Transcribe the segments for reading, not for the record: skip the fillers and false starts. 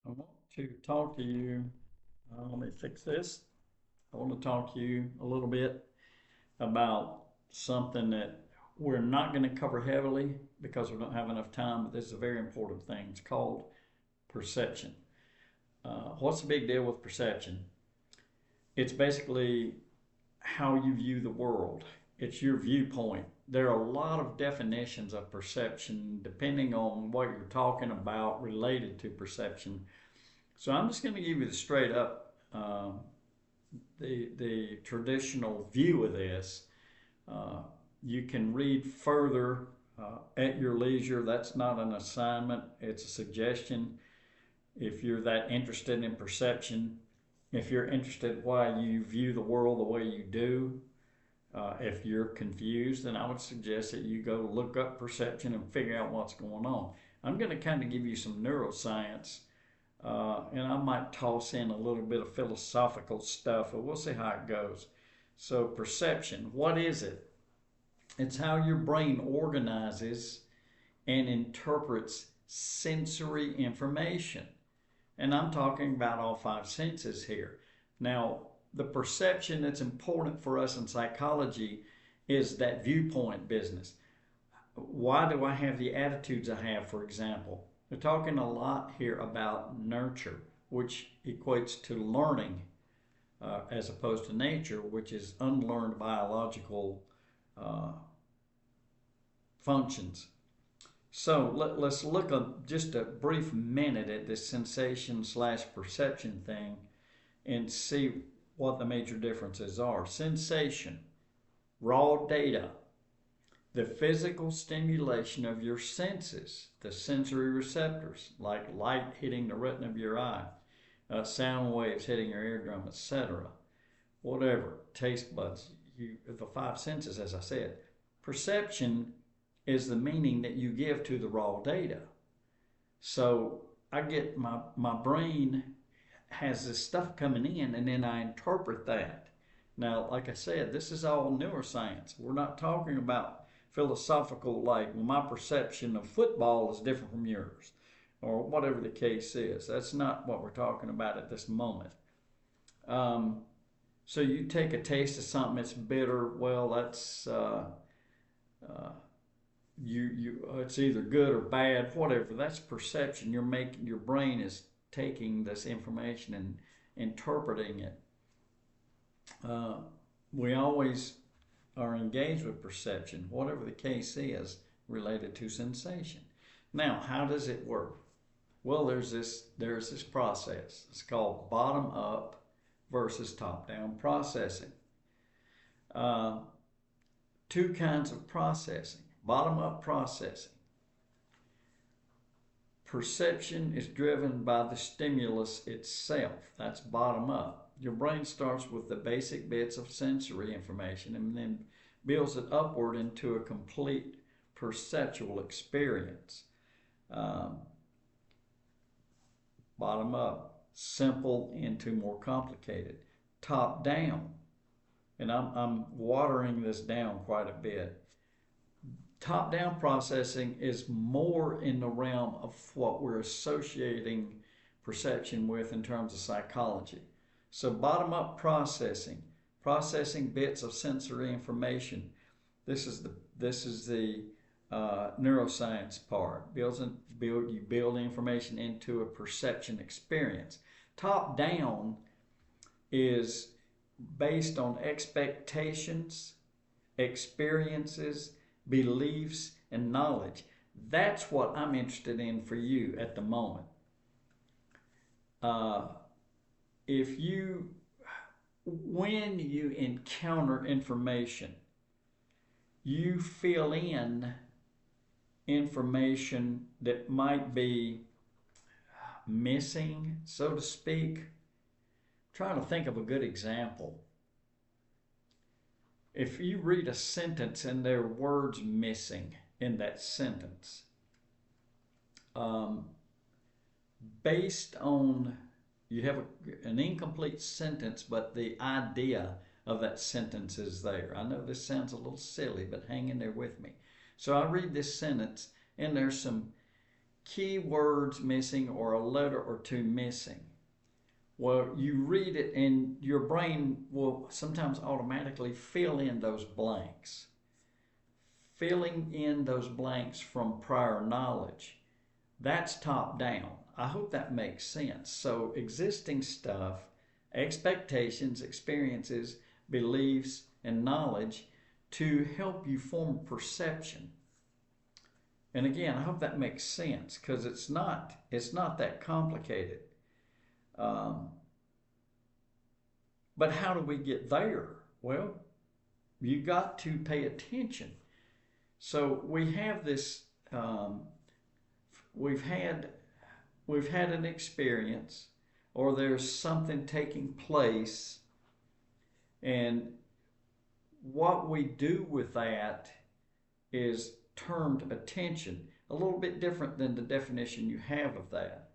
I want to talk to you. Let me fix this. I want to talk to you a little bit about something that we're not going to cover heavily because we don't have enough time, but this is a very important thing. It's called perception. What's the big deal with perception? It's basically how you view the world, it's your viewpoint. There are a lot of definitions of perception depending on what you're talking about related to perception. So I'm just going to give you the straight up the traditional view of this. Uh, you can read further at your leisure. That's not an assignment; it's a suggestion. If you're that interested in perception, if you're interested why you view the world the way you do, if you're confused, then I would suggest that you go look up perception and figure out what's going on. I'm going to kind of give you some neuroscience and I might toss in a little bit of philosophical stuff, but we'll see how it goes. So, perception, what is it? It's how your brain organizes and interprets sensory information. And I'm talking about all five senses here. Now, the perception that's important for us in psychology is that viewpoint business. Why do I have the attitudes I have, for example? We're talking a lot here about nurture, which equates to learning as opposed to nature, which is unlearned biological uh, functions. So us look just a brief minute at this sensation slash perception thing and see what the major differences are. Sensation, raw data, the physical stimulation of your senses, the sensory receptors, like light hitting the retina of your eye, sound waves hitting your eardrum, etc. Whatever, taste buds, the five senses, as I said. Perception is the meaning that you give to the raw data. So I get my brain has this stuff coming in and then I interpret that. Now, like I said, this is all neuroscience. We're not talking about philosophical, like, well, my perception of football is different from yours, or whatever the case is. That's not what we're talking about at this moment. Um, so you take a taste of something that's bitter. Well, that's uh, it's either good or bad, whatever. That's perception. Your brain is taking this information and interpreting it. Uh, we always are engaged with perception, whatever the case is, related to sensation. Now, how does it work? Well, there's this process. It's called bottom up versus top down processing. Uh, Two kinds of processing. Bottom up processing. Perception is driven by the stimulus itself. That's bottom up. Your brain starts with the basic bits of sensory information and then builds it upward into a complete perceptual experience. Um, Bottom up, simple into more complicated. Top down, and I'm watering this down quite a bit. Top down processing is more in the realm of what we're associating perception with in terms of psychology. So bottom up processing, processing bits of sensory information. This is the neuroscience part. You build information into a perception experience. Top down is based on expectations, experiences, beliefs, and knowledge. That's what I'm interested in for you at the moment. Uh, if you, when you encounter information, you fill in information that might be missing, so to speak. I'm trying to think of a good example. If you read a sentence and there are words missing in that sentence, um, based on you have an incomplete sentence, but the idea of that sentence is there. I know this sounds a little silly, but hang in there with me. So I read this sentence, and there's some key words missing or a letter or two missing. Well, you read it and your brain will sometimes automatically fill in those blanks. Filling in those blanks from prior knowledge, that's top down. I hope that makes sense. So existing stuff, expectations, experiences, beliefs, and knowledge to help you form perception. And again, I hope that makes sense because it's not that complicated. But how do we get there? Well, you got to pay attention. So we have this. We've had an experience, or there's something taking place, and what we do with that is termed attention. A little bit different than the definition you have of that.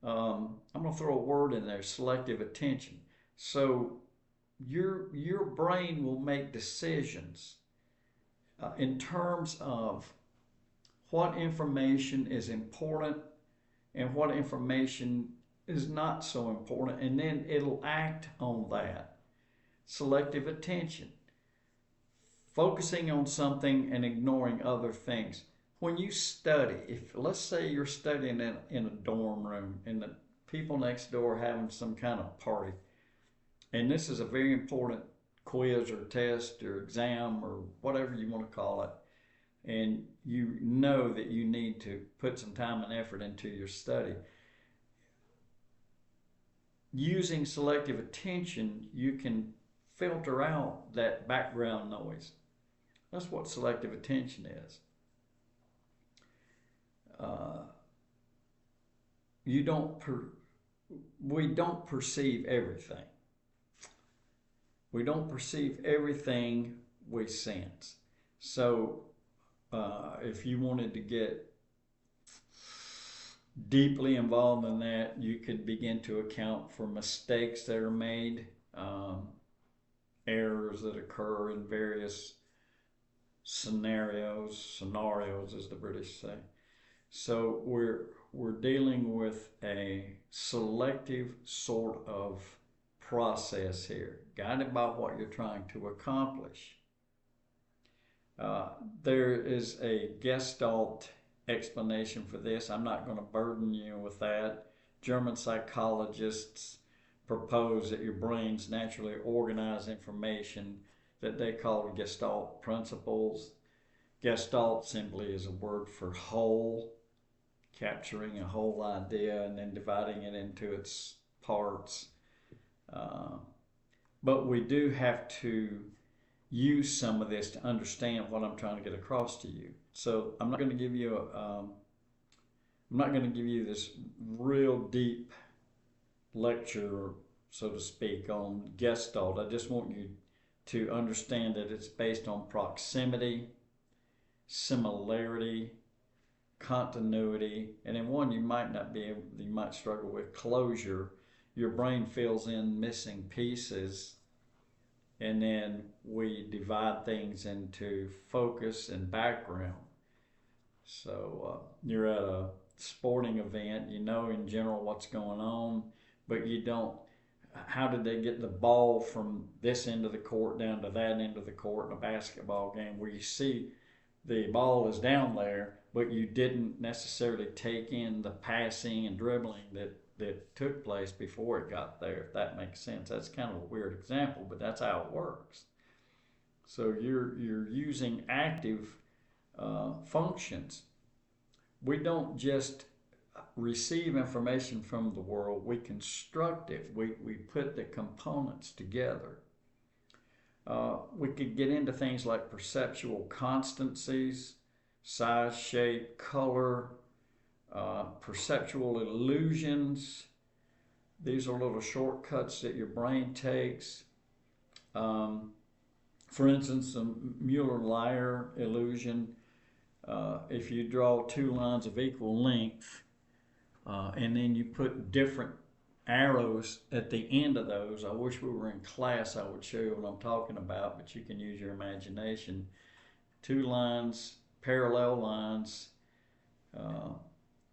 I'm going to throw a word in there: selective attention. So your brain will make decisions in terms of what information is important and what information is not so important, and then it'll act on that. Selective attention, focusing on something and ignoring other things. When you study, if let's say you're studying in a dorm room and the people next door are having some kind of party, and this is a very important quiz or test or exam or whatever you want to call it, and you know that you need to put some time and effort into your study. Using selective attention, you can filter out that background noise. That's what selective attention is. We don't perceive everything. We don't perceive everything we sense. So if you wanted to get deeply involved in that, you could begin to account for mistakes that are made, errors that occur in various scenarios as the British say. So we're dealing with a selective sort of process here, guided by what you're trying to accomplish. There is a Gestalt explanation for this. I'm not going to burden you with that. German psychologists propose that your brains naturally organize information that they call Gestalt principles. Gestalt simply is a word for whole, capturing a whole idea and then dividing it into its parts. But we do have to use some of this to understand what I'm trying to get across to you. So I'm not going to give you this real deep lecture, so to speak, on Gestalt. I just want you to understand that it's based on proximity, similarity, continuity, and in one you might struggle with closure. Your brain fills in missing pieces, and then we divide things into focus and background. So you're at a sporting event, you know in general what's going on, but you don't, how did they get the ball from this end of the court down to that end of the court in a basketball game, where you see the ball is down there, but you didn't necessarily take in the passing and dribbling that took place before it got there, if that makes sense. That's kind of a weird example, but that's how it works. So you're using active functions. We don't just receive information from the world, we construct it. We put the components together. We could get into things like perceptual constancies, size, shape, color, perceptual illusions. These are little shortcuts that your brain takes. For instance, the Mueller-Lyer illusion. If you draw two lines of equal length and then you put different arrows at the end of those, I wish we were in class, I would show you what I'm talking about, but you can use your imagination. Two lines, parallel lines,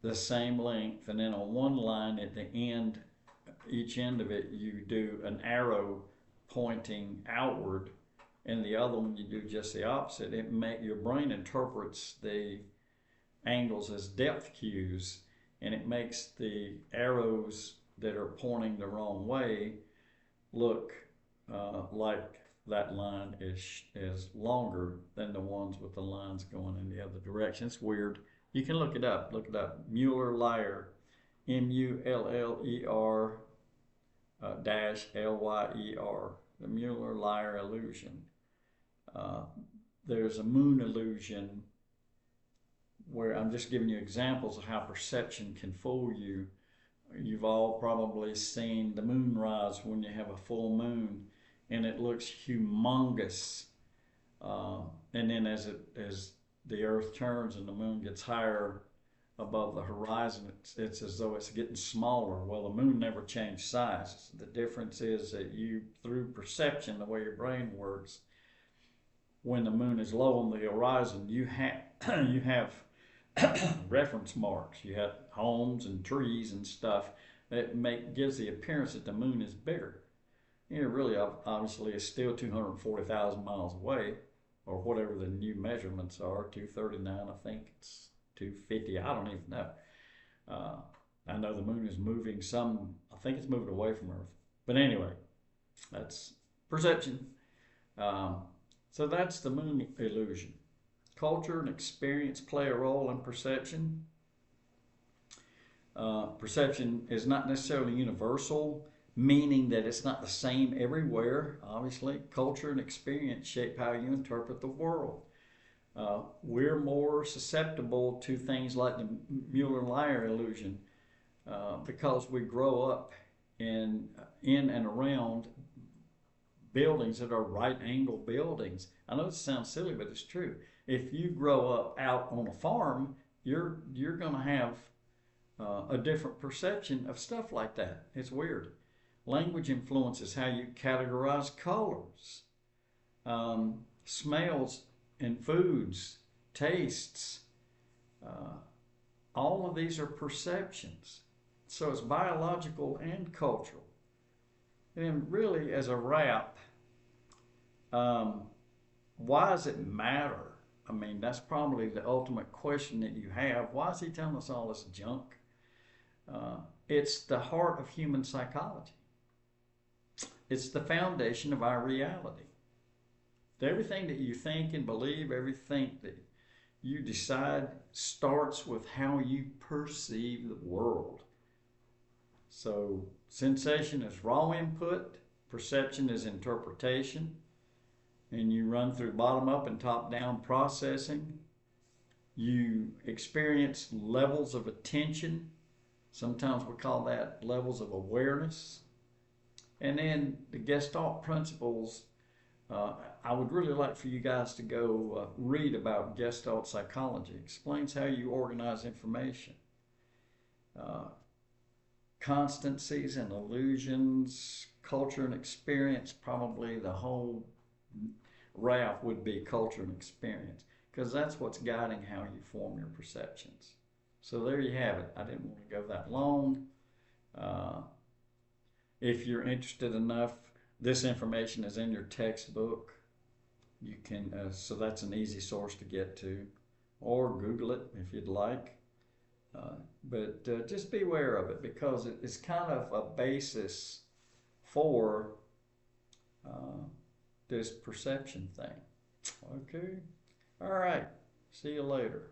the same length, and then on one line at the end, each end of it, you do an arrow pointing outward, and the other one you do just the opposite. Your brain interprets the angles as depth cues, and it makes the arrows that are pointing the wrong way look like that line is longer than the ones with the lines going in the other direction. It's weird. You can look it up. Look it up. Muller-Lyer, Muller dash Lyer, the Muller-Lyer illusion. There's a moon illusion where I'm just giving you examples of how perception can fool you. You've all probably seen the moonrise when you have a full moon, and it looks humongous. And then as the earth turns and the moon gets higher above the horizon, it's as though it's getting smaller. Well, the moon never changed size. The difference is that you, through perception, the way your brain works, when the moon is low on the horizon, you have reference marks. You have homes and trees and stuff that gives the appearance that the moon is bigger. It really obviously is still 240,000 miles away, or whatever the new measurements are, 239, I think it's 250, I don't even know. I know the moon is moving I think it's moving away from Earth. But anyway, that's perception. So that's the moon illusion. Culture and experience play a role in perception. Perception is not necessarily universal, meaning that it's not the same everywhere. Obviously, culture and experience shape how you interpret the world. We're more susceptible to things like the Muller-Lyer illusion because we grow up in and around buildings that are right angle buildings. I know this sounds silly, but it's true. If you grow up out on a farm, you're going to have a different perception of stuff like that. It's weird. Language influences how you categorize colors, smells and foods, tastes. All of these are perceptions. So it's biological and cultural. And really, as a wrap, why does it matter? I mean, that's probably the ultimate question that you have. Why is he telling us all this junk? It's the heart of human psychology. It's the foundation of our reality. Everything that you think and believe, everything that you decide starts with how you perceive the world. So sensation is raw input, perception is interpretation, and you run through bottom up and top down processing. You experience levels of attention. Sometimes we call that levels of awareness. And then the Gestalt principles, I would really like for you guys to go read about Gestalt psychology. It explains how you organize information. Constancies and illusions, culture and experience, probably the whole raft would be culture and experience, because that's what's guiding how you form your perceptions. So there you have it. I didn't want to go that long. If you're interested enough, this information is in your textbook. You can, so that's an easy source to get to, or Google it if you'd like. But just be aware of it, because it's kind of a basis for this perception thing. Okay. All right. See you later.